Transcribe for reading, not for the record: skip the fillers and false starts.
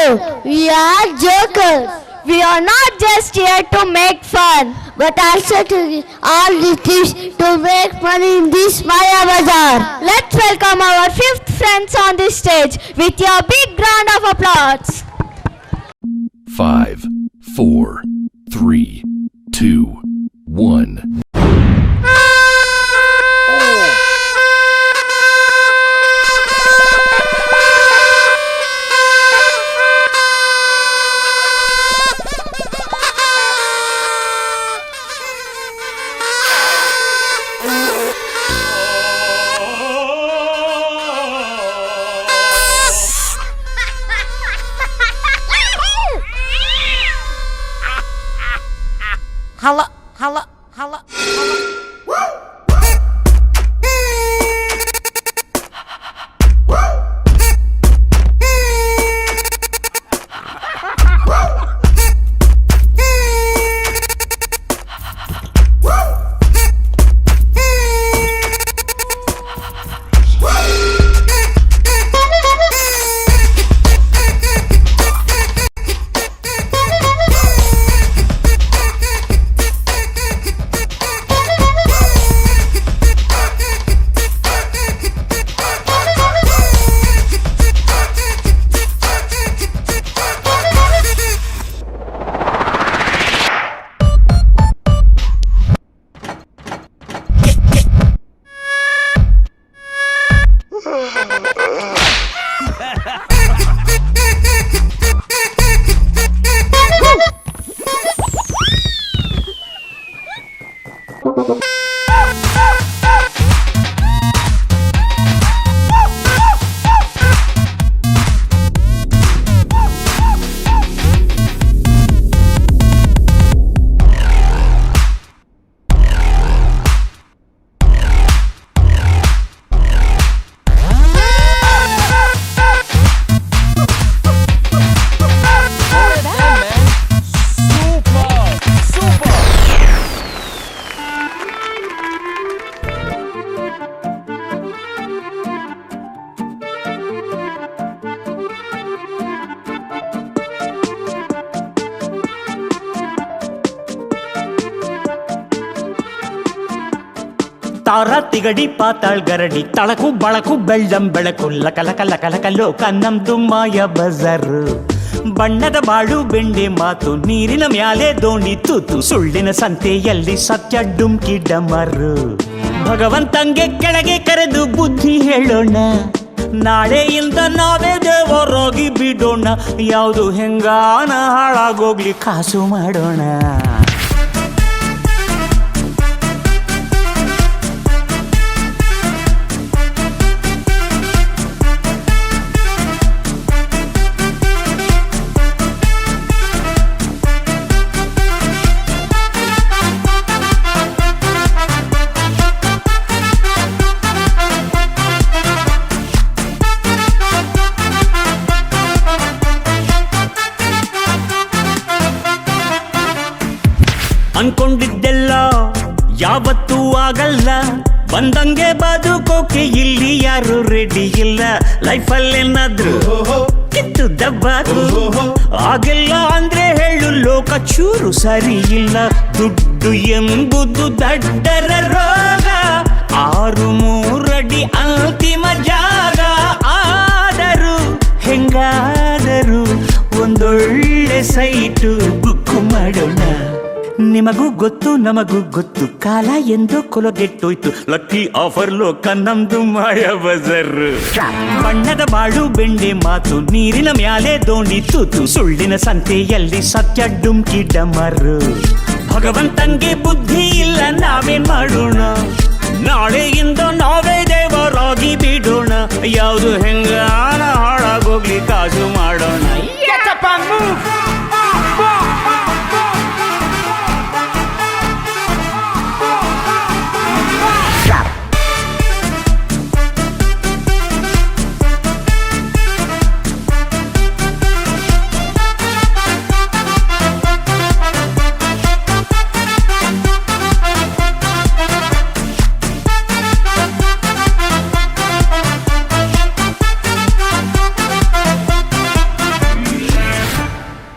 Hello, we are jokers. We are not just here to make fun, but also to all the thieves to make money in this Maya Bazaar. Let's welcome our fifth friends on this stage with your big round of applause. 5, 4, 3, 2, 1. Holla. తార తిగడి పాతాళ్ గరడి తళకు బళకు బెಳ್ಳಂ ಬೆಳಕು ಲಕಲಕ ಲೋಕ ನಮ್ದು ಮಾಯ ಬಜಾರ್ ಬಣ್ಣದ ಬಾಳು ಬೆಂಡೆ ಮಾತು ನೀರಿನ ಮ್ಯಾಲೆ ದೋಣಿ ತೂತು ಸುಳ್ಳಿನ ಸಂತೆಯಲ್ಲಿ ಸತ್ಯ ಡುಮ್ಕಿ ಡಮರು ಭಗವಂತಂಗೆ ಕೆಳಗೆ ಕರೆದು ಬುದ್ಧಿ ಹೇಳೋಣ ನಾಳೆಯಿಂದ ನಾವೇ ದೇವರಾಗಿ ಬಿಡೋಣ ಯಾವುದು ಹೆಂಗಾನ ಹಾಳಾಗೋಗ್ಲಿ ಕಾಸು ಮಾಡೋಣ ಅನ್ಕೊಂಡಿದ್ದೆಲ್ಲ ಯಾವತ್ತೂ ಆಗಲ್ಲ ಬಂದಂಗೆ ಬದುಕೋಕೆ ಇಲ್ಲಿ ಯಾರು ರೆಡಿ ಇಲ್ಲ ಲೈಫಲ್ಲೇನಾದ್ರು ಕಿತ್ತು ದಬ್ಬಾಕು ಆಗಿಲ್ಲ ಅಂದ್ರೆ ಹೇಳು ಲೋಕ ಚೂರು ಸರಿ ಇಲ್ಲ ದುಡ್ಡು ಎಂಬುದು ದಡ್ಡರ ರೋಗ 6 ಅಡಿ ಅಂತಿಮ ಜಾಗ ಆದರೂ ಹೆಂಗಾದರೂ ಒಂದೊಳ್ಳೆ ಸೈಟು ಬುಕ್ ಮಾಡೋಣ ನಿಮಗೂ ಗೊತ್ತು ನಮಗೂ ಗೊತ್ತು ಕಾಲ ಎಂದು ಕೊಲಗೆಟ್ಟೋಯ್ತು ಲಕ್ಕಿ ಆಫರ್ ಲೋಕ ನಮ್ದು ಮಾಯ ಬಜಾರ್ ಬಣ್ಣದ ಬಾಳು ಬೆಂಡೆ ಮಾತು ನೀರಿನ ಮ್ಯಾಲೆ ದೋಣಿ ತೂತು ಸುಳ್ಳಿನ ಸಂತೆಯಲ್ಲಿ ಸತ್ಯ ಡುಮ್ಕಿ ಡಮರು ಭಗವಂತಂಗೆ ಬುದ್ಧಿ ಇಲ್ಲ ನಾವೇನ್ ಮಾಡೋಣ ನಾಳೆಯಿಂದ ನಾವೇ ದೇವರಾಗಿ ಬಿಡೋಣ ಯಾವುದು ಹೆಂಗಾನ ಹಾಳಾಗೋಗ್ಲಿ